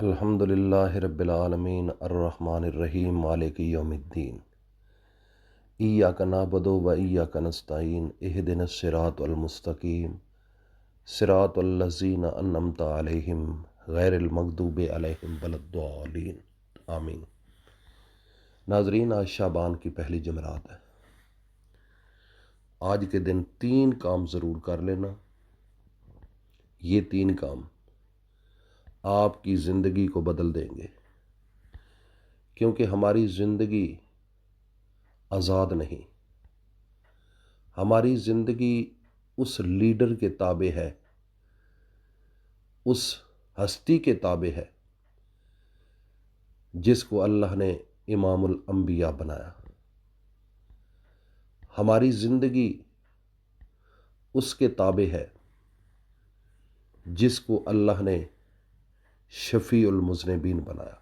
الحمد للہ رب العالمین الرحمن الرحیم مالک یوم الدین ایاک نعبد و ایاک نستعین اہدنا الصراط المستقیم صراط الذین انعمت علیہم غیر المغضوب علیہم ولا الضالین آمین۔ ناظرین، آج شعبان کی پہلی جمعرات ہے۔ آج کے دن 3 کام ضرور کر لینا۔ یہ 3 کام آپ کی زندگی کو بدل دیں گے، کیونکہ ہماری زندگی آزاد نہیں، ہماری زندگی اس لیڈر کے تابع ہے، اس ہستی کے تابع ہے جس کو اللہ نے امام الانبیاء بنایا۔ ہماری زندگی اس کے تابع ہے جس کو اللہ نے شفیع المذنبین بنایا۔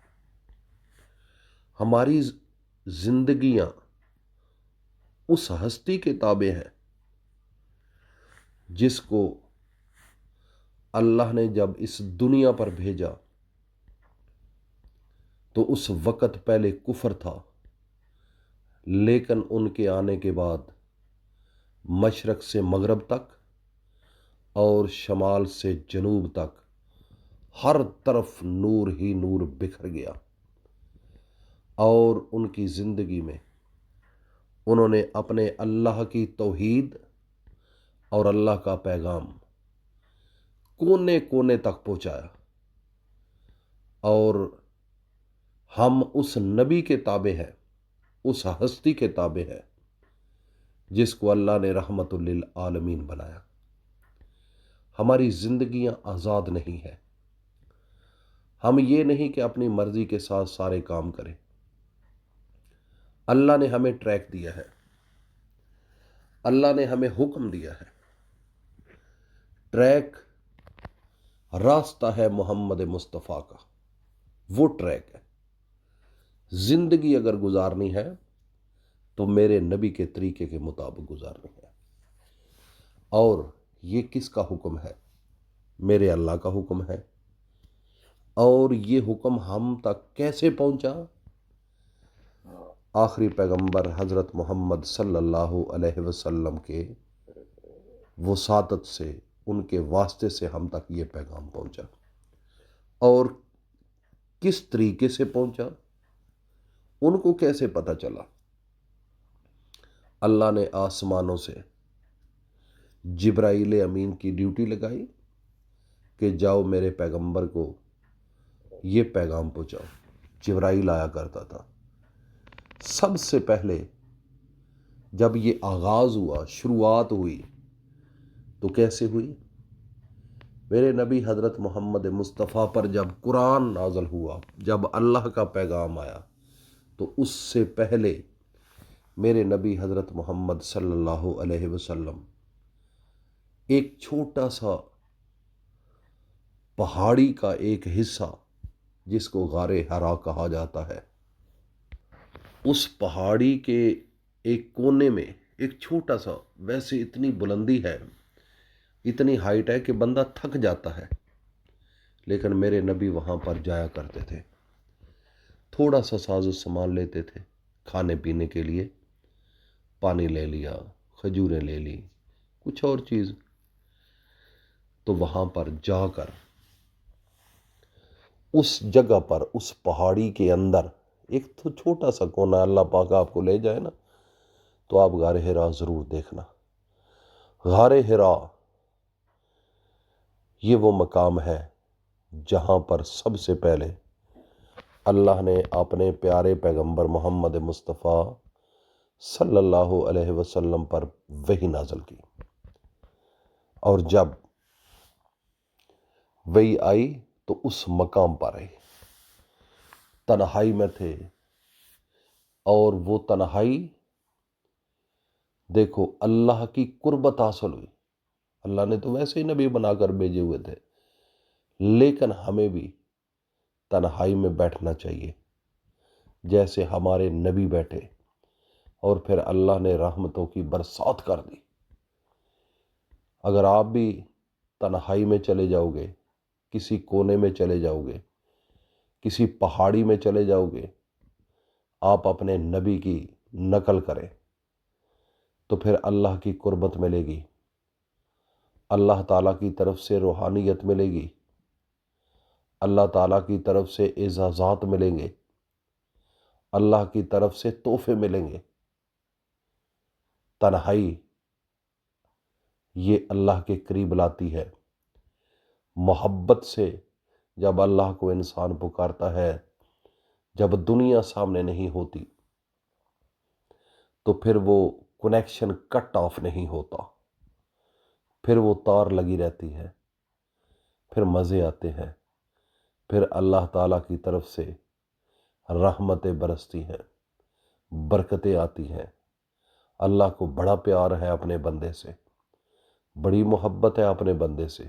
ہماری زندگیاں اس ہستی کے تابع ہیں جس کو اللہ نے جب اس دنیا پر بھیجا تو اس وقت پہلے کفر تھا، لیکن ان کے آنے کے بعد مشرق سے مغرب تک اور شمال سے جنوب تک ہر طرف نور ہی نور بکھر گیا، اور ان کی زندگی میں انہوں نے اپنے اللہ کی توحید اور اللہ کا پیغام کونے کونے تک پہنچایا، اور ہم اس نبی کے تابع ہیں، اس ہستی کے تابع ہیں جس کو اللہ نے رحمت للعالمین بنایا۔ ہماری زندگیاں آزاد نہیں ہیں۔ ہم یہ نہیں کہ اپنی مرضی کے ساتھ سارے کام کریں۔ اللہ نے ہمیں ٹریک دیا ہے، اللہ نے ہمیں حکم دیا ہے۔ ٹریک راستہ ہے محمد مصطفیٰ کا، وہ ٹریک ہے۔ زندگی اگر گزارنی ہے تو میرے نبی کے طریقے کے مطابق گزارنی ہے۔ اور یہ کس کا حکم ہے؟ میرے اللہ کا حکم ہے۔ اور یہ حکم ہم تک کیسے پہنچا؟ آخری پیغمبر حضرت محمد صلی اللہ علیہ وسلم کے وساطت سے، ان کے واسطے سے ہم تک یہ پیغام پہنچا۔ اور کس طریقے سے پہنچا؟ ان کو کیسے پتہ چلا؟ اللہ نے آسمانوں سے جبرائیل امین کی ڈیوٹی لگائی کہ جاؤ میرے پیغمبر کو یہ پیغام پہنچاؤ۔ جبرائیل آیا کرتا تھا۔ سب سے پہلے جب یہ آغاز ہوا، شروعات ہوئی، تو کیسے ہوئی؟ میرے نبی حضرت محمد مصطفیٰ پر جب قرآن نازل ہوا، جب اللہ کا پیغام آیا، تو اس سے پہلے میرے نبی حضرت محمد صلی اللہ علیہ وسلم ایک چھوٹا سا پہاڑی کا ایک حصہ جس کو غار حرا کہا جاتا ہے، اس پہاڑی کے ایک کونے میں ایک چھوٹا سا، ویسے اتنی بلندی ہے، اتنی ہائٹ ہے کہ بندہ تھک جاتا ہے، لیکن میرے نبی وہاں پر جایا کرتے تھے۔ تھوڑا سا ساز و سامان لیتے تھے کھانے پینے کے لیے، پانی لے لیا، کھجوریں لے لی، کچھ اور چیز، تو وہاں پر جا کر اس جگہ پر، اس پہاڑی کے اندر ایک تو چھوٹا سا کونا، اللہ پاک آپ کو لے جائے نا تو آپ غار حرا ضرور دیکھنا۔ غار حرا یہ وہ مقام ہے جہاں پر سب سے پہلے اللہ نے اپنے پیارے پیغمبر محمد مصطفیٰ صلی اللہ علیہ وسلم پر وحی نازل کی، اور جب وحی آئی تو اس مقام پر آئی، تنہائی میں تھے، اور وہ تنہائی دیکھو اللہ کی قربت حاصل ہوئی۔ اللہ نے تو ویسے ہی نبی بنا کر بھیجے ہوئے تھے، لیکن ہمیں بھی تنہائی میں بیٹھنا چاہیے جیسے ہمارے نبی بیٹھے، اور پھر اللہ نے رحمتوں کی برسات کر دی۔ اگر آپ بھی تنہائی میں چلے جاؤ گے، کسی کونے میں چلے جاؤ گے، کسی پہاڑی میں چلے جاؤ گے، آپ اپنے نبی کی نقل کریں تو پھر اللہ کی قربت ملے گی، اللہ تعالیٰ کی طرف سے روحانیت ملے گی، اللہ تعالیٰ کی طرف سے اعزازات ملیں گے، اللہ کی طرف سے تحفے ملیں گے۔ تنہائی یہ اللہ کے قریب لاتی ہے۔ محبت سے جب اللہ کو انسان پکارتا ہے، جب دنیا سامنے نہیں ہوتی تو پھر وہ کنیکشن کٹ آف نہیں ہوتا، پھر وہ تار لگی رہتی ہے، پھر مزے آتے ہیں، پھر اللہ تعالیٰ کی طرف سے رحمتیں برستی ہیں، برکتیں آتی ہیں۔ اللہ کو بڑا پیار ہے اپنے بندے سے، بڑی محبت ہے اپنے بندے سے،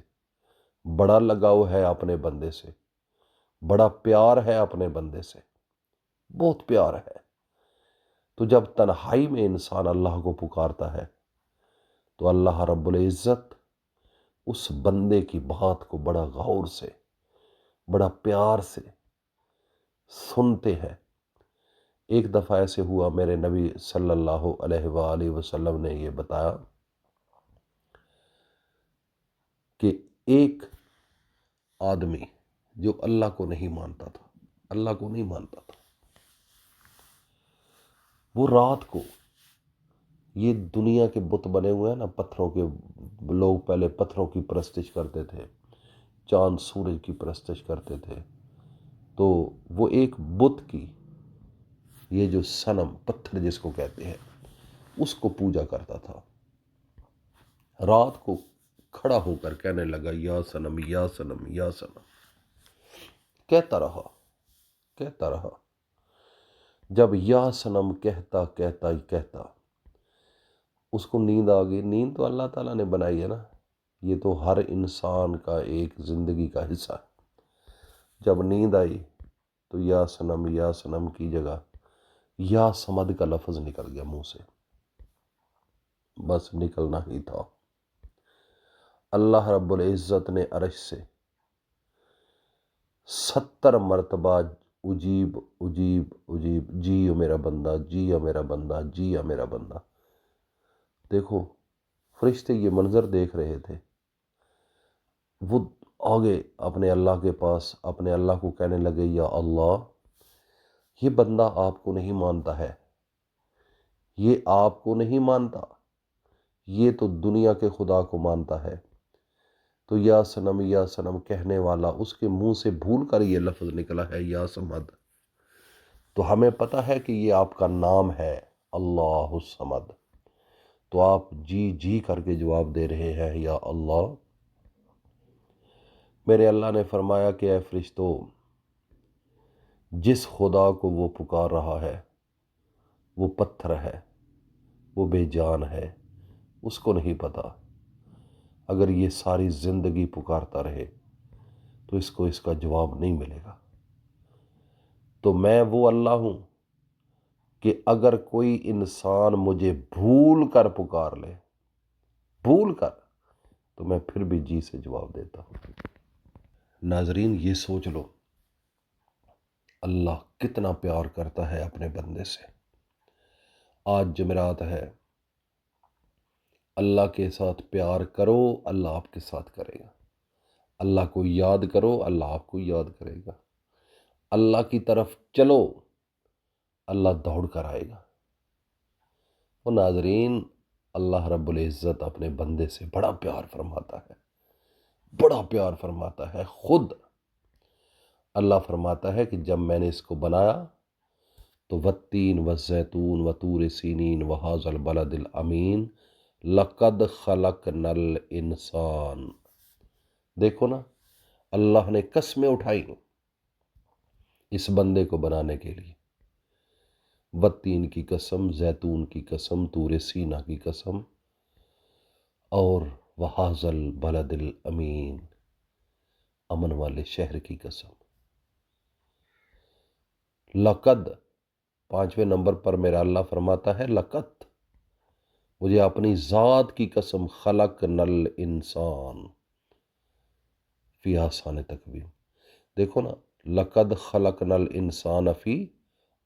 بڑا لگاؤ ہے اپنے بندے سے، بڑا پیار ہے اپنے بندے سے، بہت پیار ہے۔ تو جب تنہائی میں انسان اللہ کو پکارتا ہے تو اللہ رب العزت اس بندے کی بات کو بڑا غور سے، بڑا پیار سے سنتے ہیں۔ ایک دفعہ ایسے ہوا، میرے نبی صلی اللہ علیہ وآلہ وسلم نے یہ بتایا کہ ایک آدمی جو اللہ کو نہیں مانتا تھا، اللہ کو نہیں مانتا تھا، وہ رات کو، یہ دنیا کے بت بنے ہوئے ہیں نا، پتھروں کے، لوگ پہلے پتھروں کی پرستش کرتے تھے، چاند سورج کی پرستش کرتے تھے، تو وہ ایک بت کی، یہ جو صنم پتھر جس کو کہتے ہیں، اس کو پوجا کرتا تھا۔ رات کو کھڑا ہو کر کہنے لگا یا صنم یا صنم یا صنم، کہتا رہا۔ جب یا صنم کہتا کہتا ہی کہتا اس کو نیند آ گئی۔ نیند تو اللہ تعالیٰ نے بنائی ہے نا، یہ تو ہر انسان کا ایک زندگی کا حصہ ہے۔ جب نیند آئی تو یا صنم کی جگہ یا صمد کا لفظ نکل گیا منہ سے، بس نکلنا ہی تھا۔ اللہ رب العزت نے عرش سے 70 مرتبہ اجیب اجیب اجیب، جی میرا بندہ، جی میرا بندہ، جی میرا بندہ۔ دیکھو فرشتے یہ منظر دیکھ رہے تھے، وہ آگے اپنے اللہ کے پاس اپنے اللہ کو کہنے لگے یا اللہ، یہ بندہ آپ کو نہیں مانتا ہے، یہ آپ کو نہیں مانتا، یہ تو دنیا کے خدا کو مانتا ہے۔ تو یا صنم کہنے والا اس کے منہ سے بھول کر یہ لفظ نکلا ہے یا صمد، تو ہمیں پتہ ہے کہ یہ آپ کا نام ہے اللہ الصمد، تو آپ جی جی کر کے جواب دے رہے ہیں یا اللہ۔ میرے اللہ نے فرمایا کہ اے فرشتو، جس خدا کو وہ پکار رہا ہے وہ پتھر ہے، وہ بے جان ہے، اس کو نہیں پتا۔ اگر یہ ساری زندگی پکارتا رہے تو اس کو اس کا جواب نہیں ملے گا۔ تو میں وہ اللہ ہوں کہ اگر کوئی انسان مجھے بھول کر پکار لے، بھول کر، تو میں پھر بھی جی سے جواب دیتا ہوں۔ ناظرین یہ سوچ لو اللہ کتنا پیار کرتا ہے اپنے بندے سے۔ آج جمعرات ہے، اللہ کے ساتھ پیار کرو، اللہ آپ کے ساتھ کرے گا۔ اللہ کو یاد کرو، اللہ آپ کو یاد کرے گا۔ اللہ کی طرف چلو، اللہ دوڑ کر آئے گا۔ وہ ناظرین، اللہ رب العزت اپنے بندے سے بڑا پیار فرماتا ہے، بڑا پیار فرماتا ہے۔ خود اللہ فرماتا ہے کہ جب میں نے اس کو بنایا تو والتین والزیتون وطور سینین وہذا البلد الامین لقد خلقنا الانسان۔ دیکھو نا، اللہ نے قسمیں اٹھائی اس بندے کو بنانے کے لیے۔ والتین کی قسم، زیتون کی قسم، طور سینا کی قسم، اور وہذا البلد الامین، امن والے شہر کی قسم۔ لقد، 5ویں نمبر پر میرا اللہ فرماتا ہے لقد، مجھے اپنی ذات کی قسم، خلقنا الانسان فی احسن تقویم۔ دیکھو نا، لقد خلقنا الانسان فی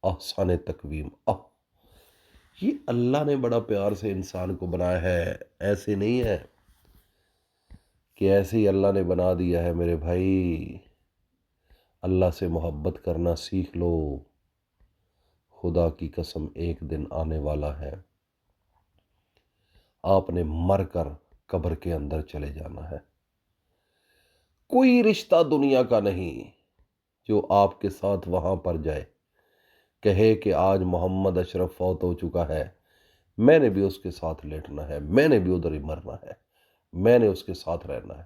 احسن تقویم۔ یہ اللہ نے بڑا پیار سے انسان کو بنایا ہے، ایسے نہیں ہے کہ ایسے ہی اللہ نے بنا دیا ہے۔ میرے بھائی، اللہ سے محبت کرنا سیکھ لو، خدا کی قسم ایک دن آنے والا ہے، آپ نے مر کر قبر کے اندر چلے جانا ہے۔ کوئی رشتہ دنیا کا نہیں جو آپ کے ساتھ وہاں پر جائے، کہے کہ آج محمد اشرف فوت ہو چکا ہے، میں نے بھی اس کے ساتھ لیٹنا ہے، میں نے بھی ادھر ہی مرنا ہے، میں نے اس کے ساتھ رہنا ہے۔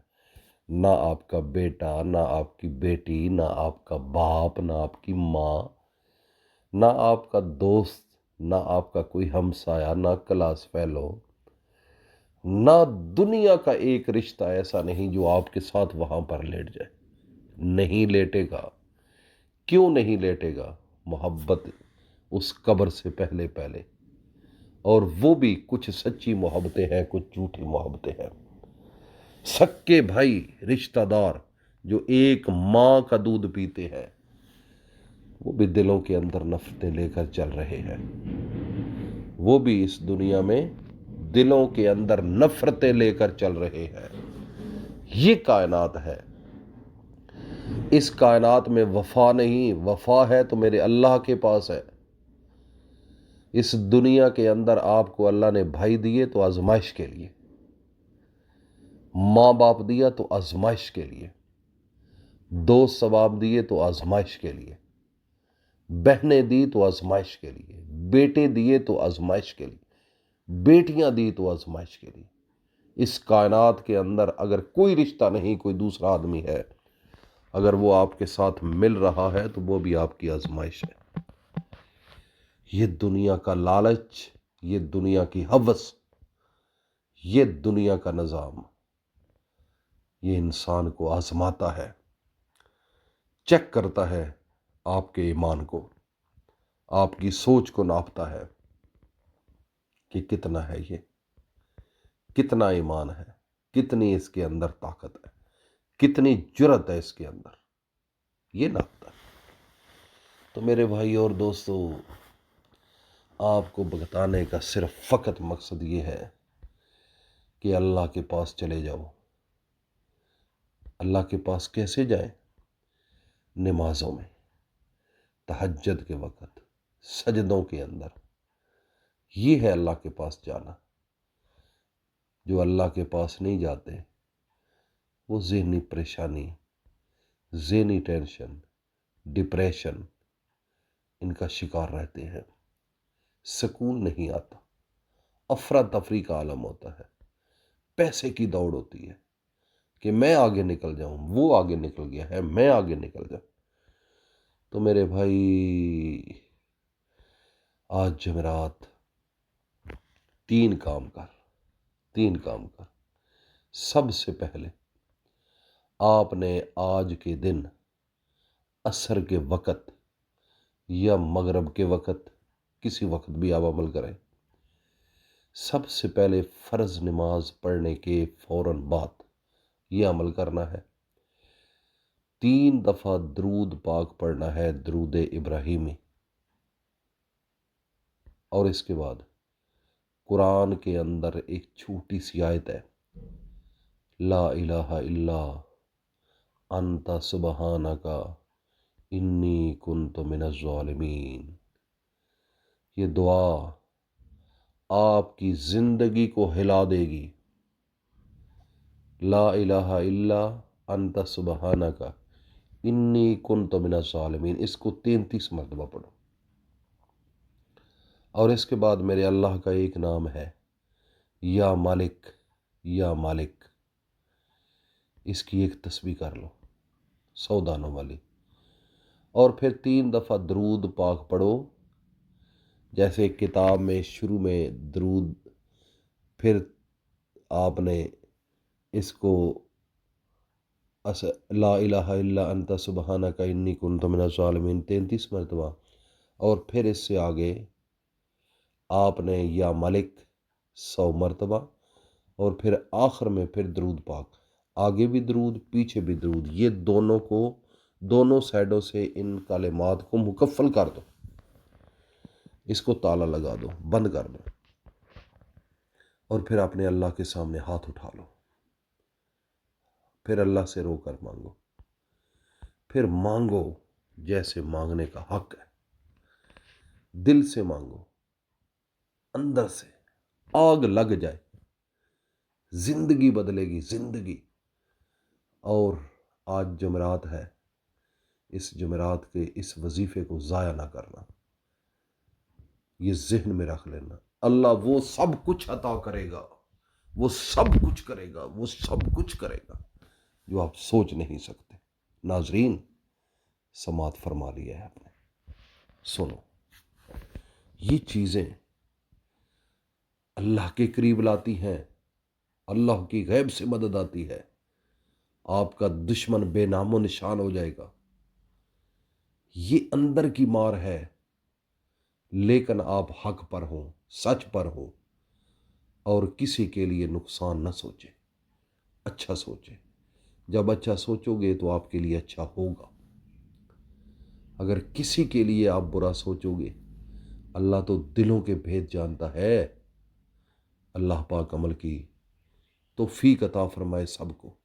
نہ آپ کا بیٹا، نہ آپ کی بیٹی، نہ آپ کا باپ، نہ آپ کی ماں، نہ آپ کا دوست، نہ آپ کا کوئی ہمسایہ، نہ کلاس فیلو، نہ دنیا کا ایک رشتہ ایسا نہیں جو آپ کے ساتھ وہاں پر لیٹ جائے۔ نہیں لیٹے گا۔ کیوں نہیں لیٹے گا؟ محبت اس قبر سے پہلے پہلے، اور وہ بھی کچھ سچی محبتیں ہیں، کچھ جھوٹی محبتیں ہیں۔ سکے بھائی، رشتہ دار جو ایک ماں کا دودھ پیتے ہیں، وہ بھی دلوں کے اندر نفرتیں لے کر چل رہے ہیں۔ وہ بھی اس دنیا میں دلوں کے اندر نفرتیں لے کر چل رہے ہیں۔ یہ کائنات ہے۔ اس کائنات میں وفا نہیں، وفا ہے تو میرے اللہ کے پاس ہے۔ اس دنیا کے اندر آپ کو اللہ نے بھائی دیے تو آزمائش کے لیے، ماں باپ دیا تو آزمائش کے لیے، دوست ثواب دیے تو آزمائش کے لیے، بہنیں دی تو آزمائش کے لیے، بیٹے دیے تو آزمائش کے لیے، بیٹیاں دی تو آزمائش کے لیے۔ اس کائنات کے اندر اگر کوئی رشتہ نہیں، کوئی دوسرا آدمی ہے، اگر وہ آپ کے ساتھ مل رہا ہے تو وہ بھی آپ کی آزمائش ہے۔ یہ دنیا کا لالچ، یہ دنیا کی ہوس، یہ دنیا کا نظام، یہ انسان کو آزماتا ہے، چیک کرتا ہے آپ کے ایمان کو، آپ کی سوچ کو ناپتا ہے کہ کتنا ہے، یہ کتنا ایمان ہے، کتنی اس کے اندر طاقت ہے، کتنی جرت ہے اس کے اندر، یہ ناپتا ہے۔ تو میرے بھائی اور دوستو، آپ کو بتانے کا صرف فقط مقصد یہ ہے کہ اللہ کے پاس چلے جاؤ۔ اللہ کے پاس کیسے جائیں؟ نمازوں میں، تہجد کے وقت، سجدوں کے اندر، یہ ہے اللہ کے پاس جانا۔ جو اللہ کے پاس نہیں جاتے، وہ ذہنی پریشانی، ذہنی ٹینشن، ڈپریشن، ان کا شکار رہتے ہیں۔ سکون نہیں آتا، افراتفری کا عالم ہوتا ہے، پیسے کی دوڑ ہوتی ہے کہ میں آگے نکل جاؤں، وہ آگے نکل گیا ہے، میں آگے نکل جاؤں۔ تو میرے بھائی، آج جمعرات، تین کام کر۔ سب سے پہلے آپ نے آج کے دن عصر کے وقت یا مغرب کے وقت، کسی وقت بھی آپ عمل کریں، سب سے پہلے فرض نماز پڑھنے کے فوراً بعد یہ عمل کرنا ہے۔ 3 دفعہ درود پاک پڑھنا ہے، درود ابراہیمی، اور اس کے بعد قرآن کے اندر ایک چھوٹی سی آیت ہے، لا الہ الا انت سبحانک انی کنت من الظالمین۔ یہ دعا آپ کی زندگی کو ہلا دے گی۔ لا الہ الا انت سبحانک انی کنت من الظالمین، اس کو 33 مرتبہ پڑھو۔ اور اس کے بعد میرے اللہ کا ایک نام ہے، یا مالک، یا مالک، اس کی ایک تسبیح کر لو 100 دانوں والی، اور پھر 3 دفعہ درود پاک پڑھو۔ جیسے کتاب میں شروع میں درود، پھر آپ نے اس کو لا الہ الا انت سبحانک انی کنت من الظالمین 33 مرتبہ، اور پھر اس سے آگے آپ نے یا مالک 100 مرتبہ، اور پھر آخر میں پھر درود پاک، آگے بھی درود، پیچھے بھی درود، یہ دونوں کو دونوں سائڈوں سے ان کلمات کو مکفل کر دو، اس کو تالا لگا دو، بند کر دو، اور پھر اپنے اللہ کے سامنے ہاتھ اٹھا لو، پھر اللہ سے رو کر مانگو، پھر مانگو جیسے مانگنے کا حق ہے، دل سے مانگو، اندر سے آگ لگ جائے، زندگی بدلے گی، زندگی۔ اور آج جمعرات ہے، اس جمعرات کے اس وظیفے کو ضائع نہ کرنا، یہ ذہن میں رکھ لینا، اللہ وہ سب کچھ عطا کرے گا، وہ سب کچھ کرے گا، وہ سب کچھ کرے گا جو آپ سوچ نہیں سکتے۔ ناظرین، سماعت فرما لیا ہے آپ نے، سنو، یہ چیزیں اللہ کے قریب لاتی ہیں، اللہ کی غیب سے مدد آتی ہے، آپ کا دشمن بے نام و نشان ہو جائے گا۔ یہ اندر کی مار ہے، لیکن آپ حق پر ہوں، سچ پر ہوں، اور کسی کے لیے نقصان نہ سوچے، اچھا سوچے۔ جب اچھا سوچو گے تو آپ کے لیے اچھا ہوگا۔ اگر کسی کے لیے آپ برا سوچو گے، اللہ تو دلوں کے بھید جانتا ہے۔ اللہ پاک عمل کی توفیق عطا فرمائے سب کو۔